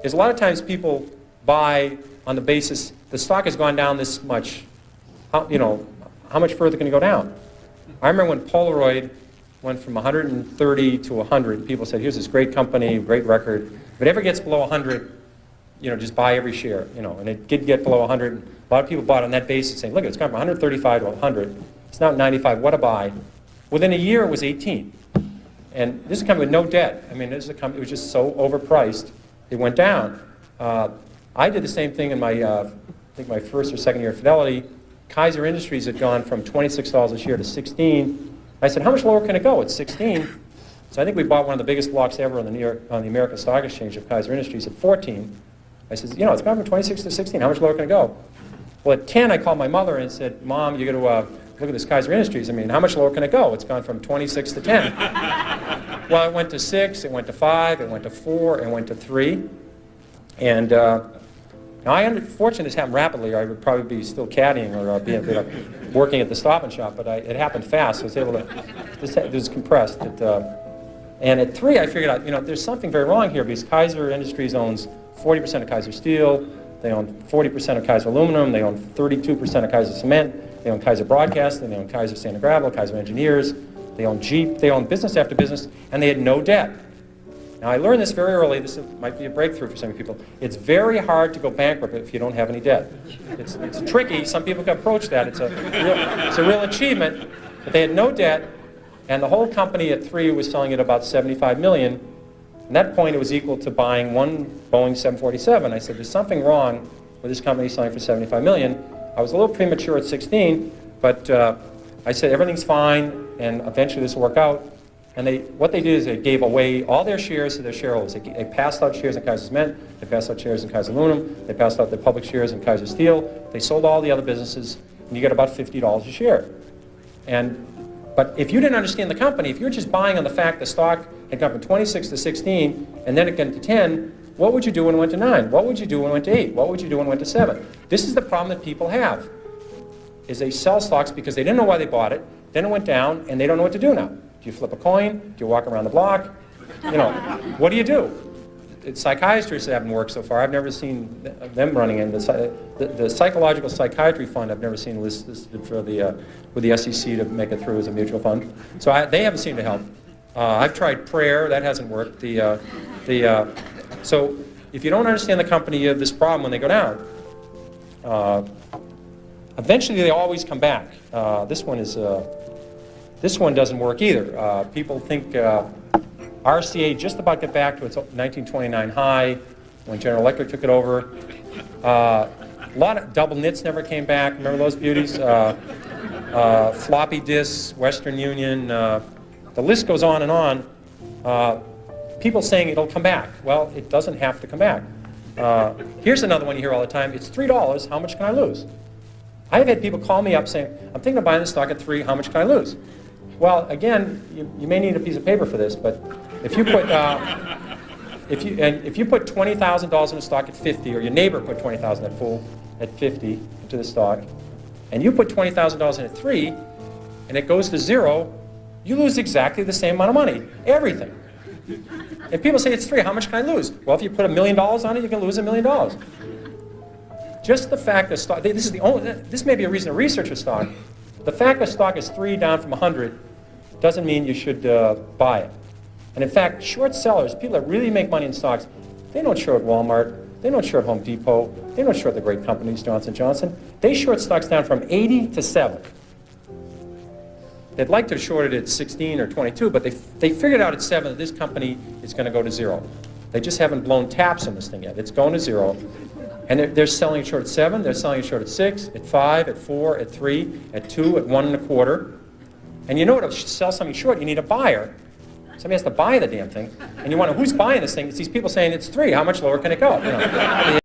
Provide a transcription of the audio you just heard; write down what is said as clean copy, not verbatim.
is a lot of times people buy on the basis the stock has gone down this much. How much further can it go down? I remember when Polaroid went from 130 to 100. People said, "Here's this great company, great record. If it ever gets below 100, just buy every share." And it did get below 100. A lot of people bought on that basis, saying, "Look, it's gone from 135 to 100. It's now 95. What a buy!" Within a year, it was 18. And this is a company with no debt. I mean, this is a company. It was just so overpriced. It went down. I did the same thing in my, I think my first or second year at Fidelity. Kaiser Industries had gone from $26 a share to 16. I said, "How much lower can it go?" It's 16. So I think we bought one of the biggest blocks ever on the American Stock Exchange of Kaiser Industries at 14. I said, "It's gone from 26 to 16. How much lower can it go?" Well, at 10, I called my mother and said, "Mom, you got to look at this Kaiser Industries. I mean, how much lower can it go? It's gone from 26 to 10. Well, it went to 6, it went to 5, it went to 4, it went to 3. And now, fortunately, this happened rapidly, or I would probably be still caddying or working at the Stop and Shop, but it happened fast. So I was able to, it was compressed. And at 3, I figured out, there's something very wrong here, because Kaiser Industries owns 40% of Kaiser Steel, they own 40% of Kaiser Aluminum, they own 32% of Kaiser Cement, they own Kaiser Broadcasting, they own Kaiser Sand and Gravel, Kaiser Engineers, they own Jeep, they own business after business, and they had no debt. Now, I learned this very early. This might be a breakthrough for some people. It's very hard to go bankrupt if you don't have any debt. It's tricky. Some people can approach that. It's a real achievement. But they had no debt, and the whole company at 3 was selling at about $75 million. At that point, it was equal to buying one Boeing 747. I said, "There's something wrong with this company selling for $75 million. I was a little premature at 16, but I said, "Everything's fine, and eventually this will work out." And what they did is they gave away all their shares to their shareholders. They passed out shares in Kaiser Cement, they passed out shares in Kaiser Aluminum, they passed out their public shares in Kaiser Steel, they sold all the other businesses, and you get about $50 a share. But if you didn't understand the company, if you were just buying on the fact the stock had gone from 26 to 16, and then it got to 10, what would you do when it went to 9? What would you do when it went to 8? What would you do when it went to 7? This is the problem that people have, is they sell stocks because they didn't know why they bought it, then it went down, and they don't know what to do now. Do you flip a coin? Do you walk around the block? What do you do? Psychiatrists haven't worked so far. I've never seen them running in. The Psychological Psychiatry Fund, I've never seen listed for with the SEC to make it through as a mutual fund. So they haven't seemed to help. I've tried prayer. That hasn't worked. So if you don't understand the company, you have this problem when they go down. Eventually, they always come back. This one doesn't work either. People think RCA just about got back to its 1929 high when General Electric took it over. A lot of double nits never came back. Remember those beauties? Floppy disks, Western Union. The list goes on and on. People saying it'll come back. Well, it doesn't have to come back. Here's another one you hear all the time. It's $3. How much can I lose? I've had people call me up saying, "I'm thinking of buying this stock at 3. How much can I lose?" Well, again, you may need a piece of paper for this, but if you put if you put $20,000 in a stock at 50, or your neighbor put $20,000 at 50 into the stock, and you put $20,000 in at 3, and it goes to 0, you lose exactly the same amount of money, everything. And people say it's 3. How much can I lose? Well, if you put $1 million on it, you can lose $1 million. Just the fact that stock, this may be a reason to research a stock. The fact that stock is 3 down from 100 doesn't mean you should buy it. And in fact, short sellers, people that really make money in stocks, they don't short Walmart, they don't short Home Depot, they don't short the great companies, Johnson & Johnson. They short stocks down from 80 to 7. They'd like to short it at 16 or 22, but they figured out at 7 that this company is going to go to 0. They just haven't blown taps on this thing yet. It's going to 0. And they're selling it short at 7, they're selling it short at 6, at 5, at 4, at 3, at 2, at 1 1/4. And you know to sell something short, you need a buyer. Somebody has to buy the damn thing. And you wonder, who's buying this thing? It's these people saying it's 3. How much lower can it go?